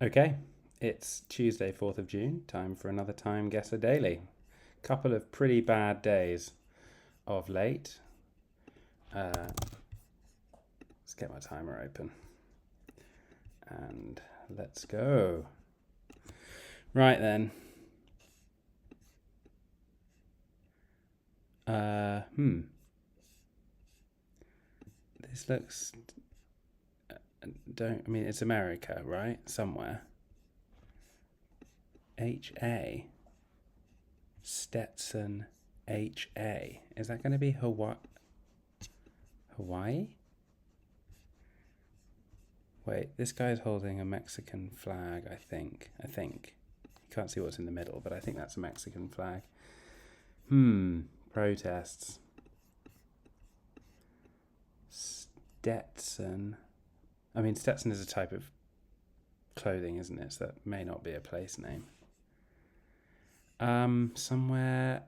Okay, it's Tuesday, 4th of June, time for another TimeGuessr Daily. Couple of pretty bad days of late. Let's get my timer open and let's go. Right then. This looks. It's America, right? Somewhere. HA. Stetson HA. Is that going to be Hawaii? Hawaii? Wait, this guy's holding a Mexican flag, I think. You can't see what's in the middle, but I think that's a Mexican flag. Protests. Stetson. Stetson is a type of clothing, isn't it? So that may not be a place name. Somewhere.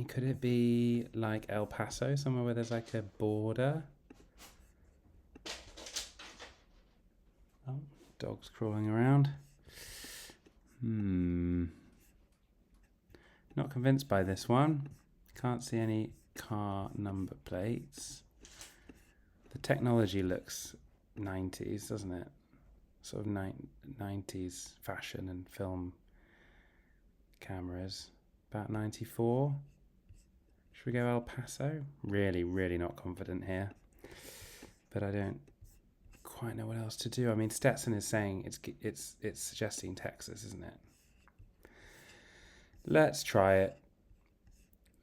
Could it be like El Paso? Somewhere where there's like a border? Oh, dog's crawling around. Not convinced by this one. Can't see any car number plates. The technology looks 90s, doesn't it? Sort of 90s fashion and film cameras. About 94. Should we go El Paso? Really, really not confident here. But I don't quite know what else to do. Stetson is saying it's suggesting Texas, isn't it? Let's try it.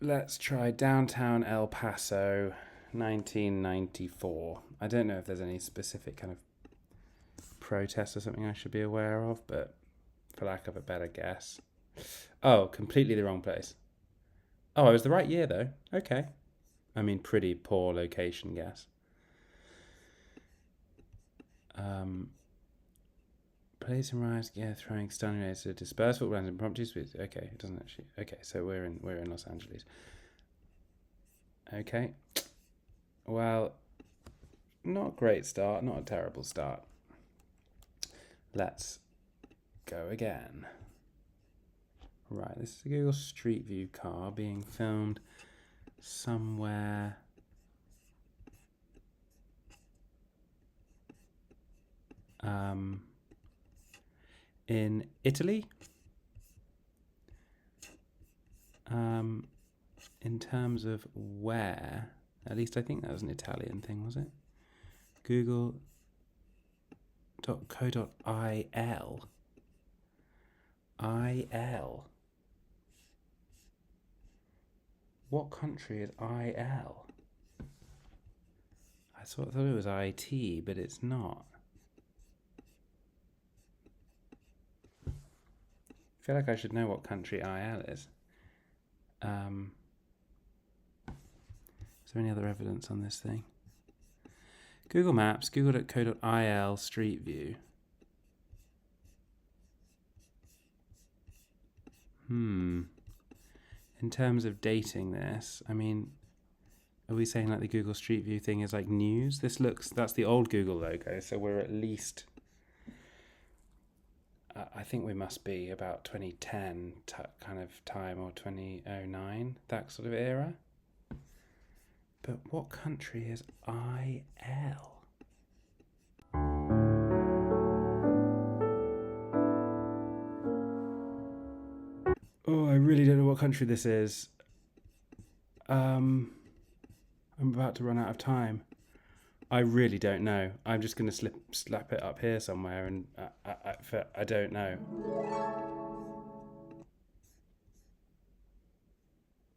Let's try downtown El Paso, 1994. I don't know if there's any specific kind of protest or something I should be aware of, but for lack of a better guess. Oh, completely the wrong place. Oh, it was the right year though. Okay. Pretty poor location guess. Plays and riots, throwing stunning rays to disperse footballs and impromptu speeds. Okay, it doesn't actually. Okay, so we're in Los Angeles. Okay. Well, not a great start, not a terrible start. Let's go again. Right, this is a Google Street View car being filmed somewhere. In Italy. In terms of where, at least I think that was an Italian thing, was it? Google.co.il. IL. What country is IL? I thought it was IT, but it's not. I feel like I should know what country IL is. Is there any other evidence on this thing? Google Maps, google.co.il Street View. In terms of dating this, are we saying like the Google Street View thing is like news? That's the old Google logo, so we're at least, I think we must be about 2010 kind of time, or 2009, that sort of era. But what country is IL? Oh, I really don't know what country this is. I'm about to run out of time. I really don't know. I'm just going to slap it up here somewhere, and I don't know.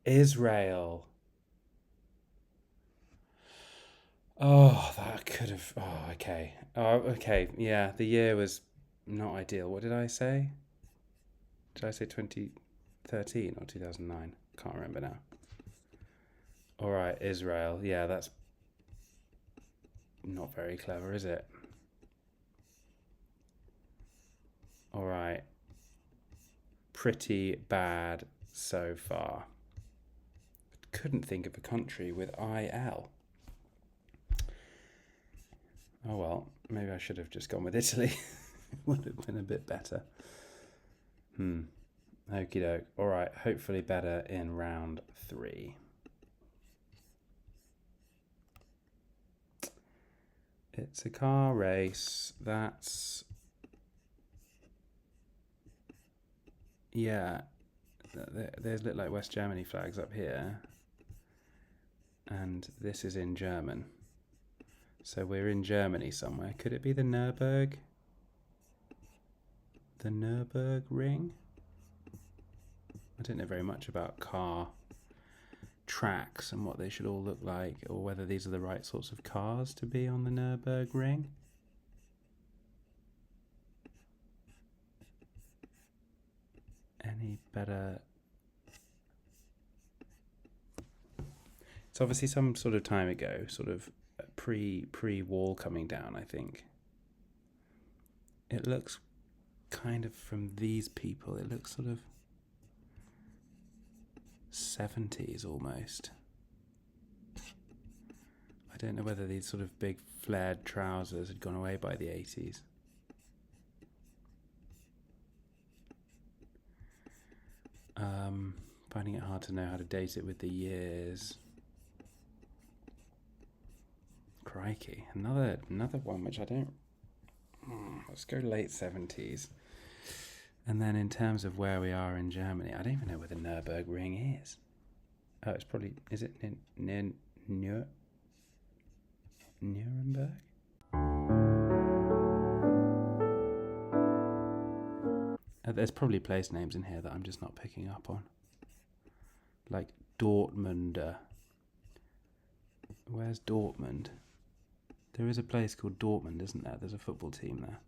Israel. Oh, that could have. Oh, okay. Oh, okay. Yeah, the year was not ideal. What did I say? Did I say 2013 or 2009? Can't remember now. All right, Israel. Yeah, that's not very clever, is it? All right. Pretty bad so far. Couldn't think of a country with IL. Oh well, maybe I should have just gone with Italy. would have been a bit better. Okie doke. All right, hopefully better in round 3. It's a car race. That's... yeah. There's little like West Germany flags up here. And this is in German. So we're in Germany somewhere. Could it be the Nürburgring? The Nürburgring? I don't know very much about car tracks and what they should all look like, or whether these are the right sorts of cars to be on the Nürburgring. Any better? It's obviously some sort of time ago, sort of pre-wall coming down, I think. It looks kind of, from these people, it looks sort of 70s almost. I don't know whether these sort of big flared trousers had gone away by the 80s. Finding it hard to know how to date it with the years. Crikey, another one which I don't... let's go late 70s. And then in terms of where we are in Germany, I don't even know where the Nürburgring is. Oh, it's probably... is it near Nuremberg? There's probably place names in here that I'm just not picking up on. Like Dortmunder. Where's Dortmund? There is a place called Dortmund, isn't there? There's a football team there.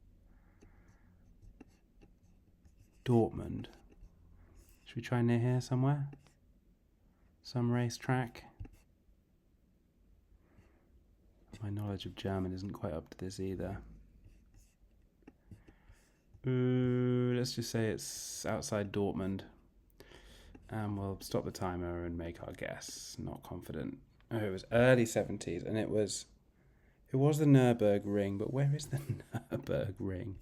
Dortmund. Should we try near here somewhere? Some racetrack? My knowledge of German isn't quite up to this either. Let's just say it's outside Dortmund. And we'll stop the timer and make our guess. Not confident. Oh, it was early 70s, and it was the Nürburgring, but where is the Nürburgring?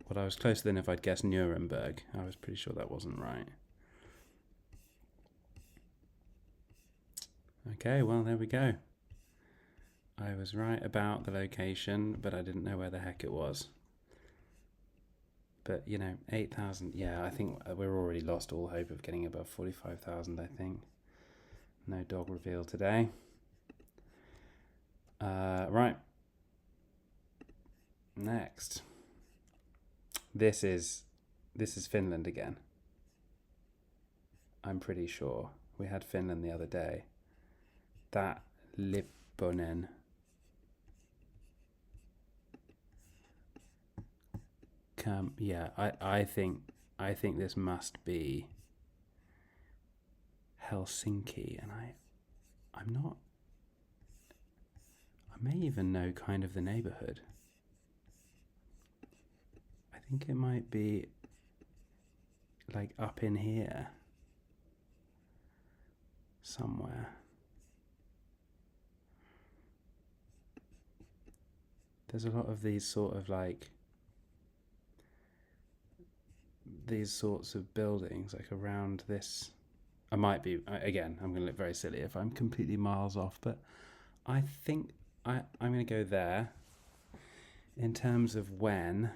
Well, I was closer than if I'd guessed Nuremberg. I was pretty sure that wasn't right. Okay, well, there we go. I was right about the location, but I didn't know where the heck it was. But, 8,000, yeah, I think we're already lost all hope of getting above 45,000, I think. No dog reveal today. Right. Next. This is Finland again. I'm pretty sure. We had Finland the other day. That Lipponen. Yeah, I think this must be Helsinki, and I'm not... I may even know kind of the neighborhood. I think it might be like up in here somewhere. There's a lot of these sort of like these sorts of buildings like around this. I might be, again, I'm going to look very silly if I'm completely miles off, but I think I'm going to go there. In terms of when,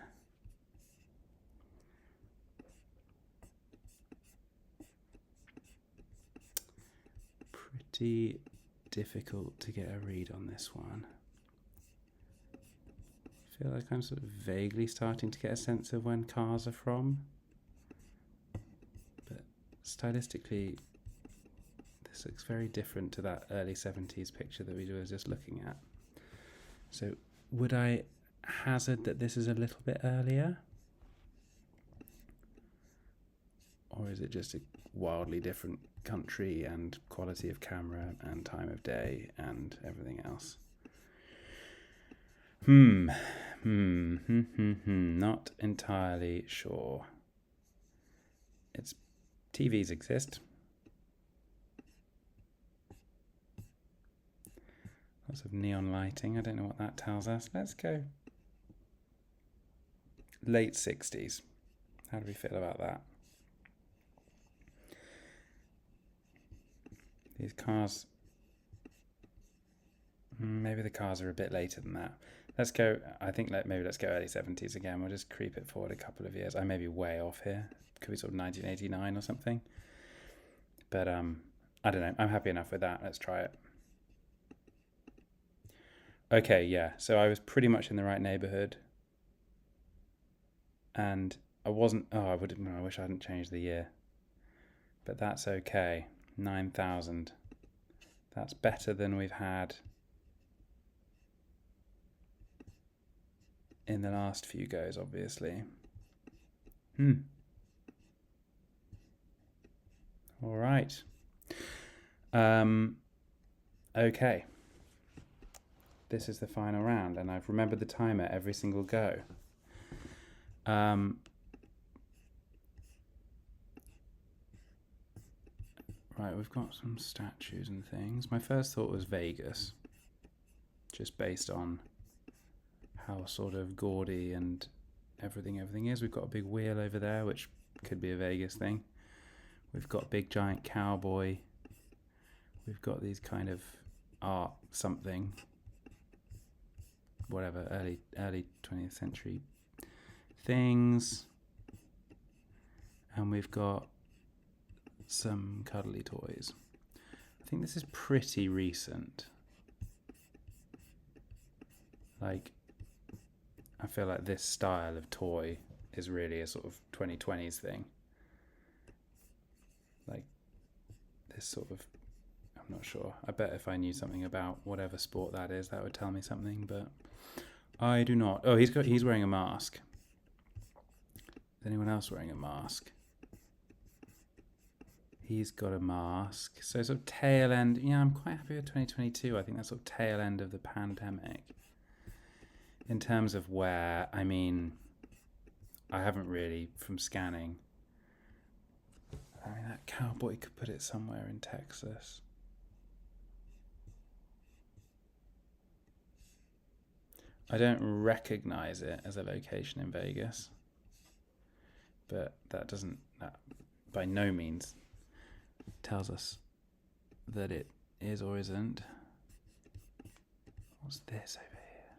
pretty difficult to get a read on this one. I feel like I'm sort of vaguely starting to get a sense of when cars are from. But stylistically, this looks very different to that early 70s picture that we were just looking at. So would I hazard that this is a little bit earlier? Or is it just a wildly different country and quality of camera and time of day and everything else? Not entirely sure. TVs exist. Lots of neon lighting. I don't know what that tells us. Let's go late 60s. How do we feel about that? These cars, maybe the cars are a bit later than that. Let's go, I think maybe let's go early 70s again. We'll just creep it forward a couple of years. I may be way off here. Could be sort of 1989 or something. But I don't know. I'm happy enough with that. Let's try it. Okay, yeah. So I was pretty much in the right neighborhood. And I wasn't, I wish I hadn't changed the year. But that's okay. 9,000. That's better than we've had in the last few goes, obviously. All right. Okay. This is the final round, and I've remembered the timer every single go. Right, we've got some statues and things. My first thought was Vegas, just based on how sort of gaudy and everything is. We've got a big wheel over there, which could be a Vegas thing. We've got big giant cowboy. We've got these kind of art something, whatever, early 20th century things. And we've got some cuddly toys. I think this is pretty recent. Like, I feel like this style of toy is really a sort of 2020s thing. Like, this sort of, I'm not sure. I bet if I knew something about whatever sport that is, that would tell me something, but I do not. Oh, he's wearing a mask. Is anyone else wearing a mask? He's got a mask. So sort of tail end. Yeah, I'm quite happy with 2022. I think that's sort of tail end of the pandemic. In terms of where, I mean, I haven't really, from scanning, I mean, that cowboy could put it somewhere in Texas. I don't recognize it as a location in Vegas. But that by no means tells us that it is or isn't. What's this over here?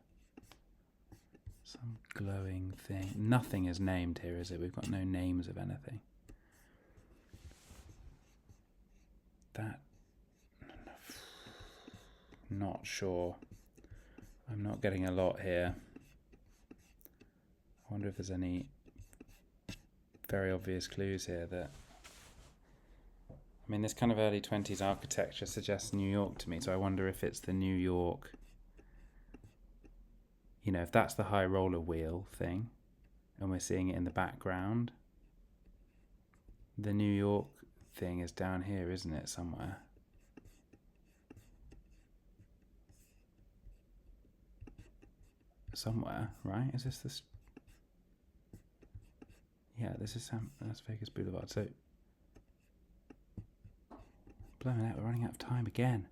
Some glowing thing. Nothing is named here, is it? We've got no names of anything. That, not sure. I'm not getting a lot here. I wonder if there's any very obvious clues here that, I mean, this kind of early 20s architecture suggests New York to me, so I wonder if it's the New York, you know, if that's the high roller wheel thing and we're seeing it in the background. The New York thing is down here, isn't it, somewhere? Somewhere, right? Is this this? Yeah, this is Las Vegas Boulevard. So, blimey, we're running out of time again.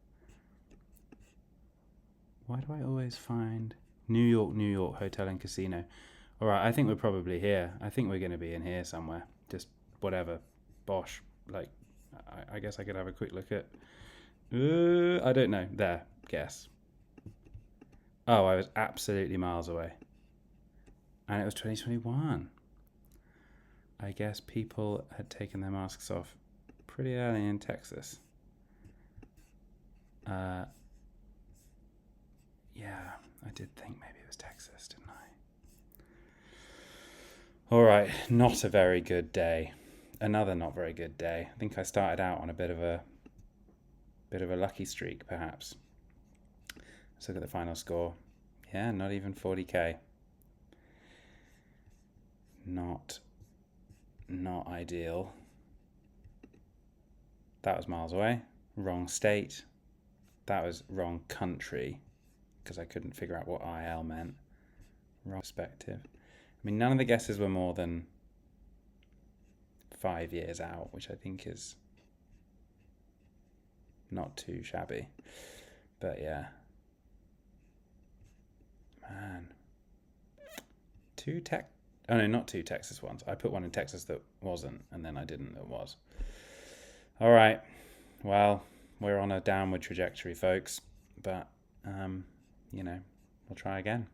Why do I always find New York Hotel and Casino? All right, I think we're probably here. I think we're going to be in here somewhere. Just whatever, bosh. Like, I guess I could have a quick look at. I don't know. There, guess. Oh, I was absolutely miles away. And it was 2021. I guess people had taken their masks off pretty early in Texas. Yeah, I did think maybe it was Texas, didn't I? All right, not a very good day. Another not very good day. I think I started out on a bit of a lucky streak, perhaps. Let's look at the final score. Yeah, not even 40k. Not ideal. That was miles away. Wrong state. That was wrong country, because I couldn't figure out what IL meant. Wrong perspective. I mean, none of the guesses were more than 5 years out, which I think is not too shabby. But yeah, Man. Oh no, not two Texas ones. I put one in Texas that wasn't, and then I didn't that was. All right. Well, we're on a downward trajectory, folks. But, we'll try again.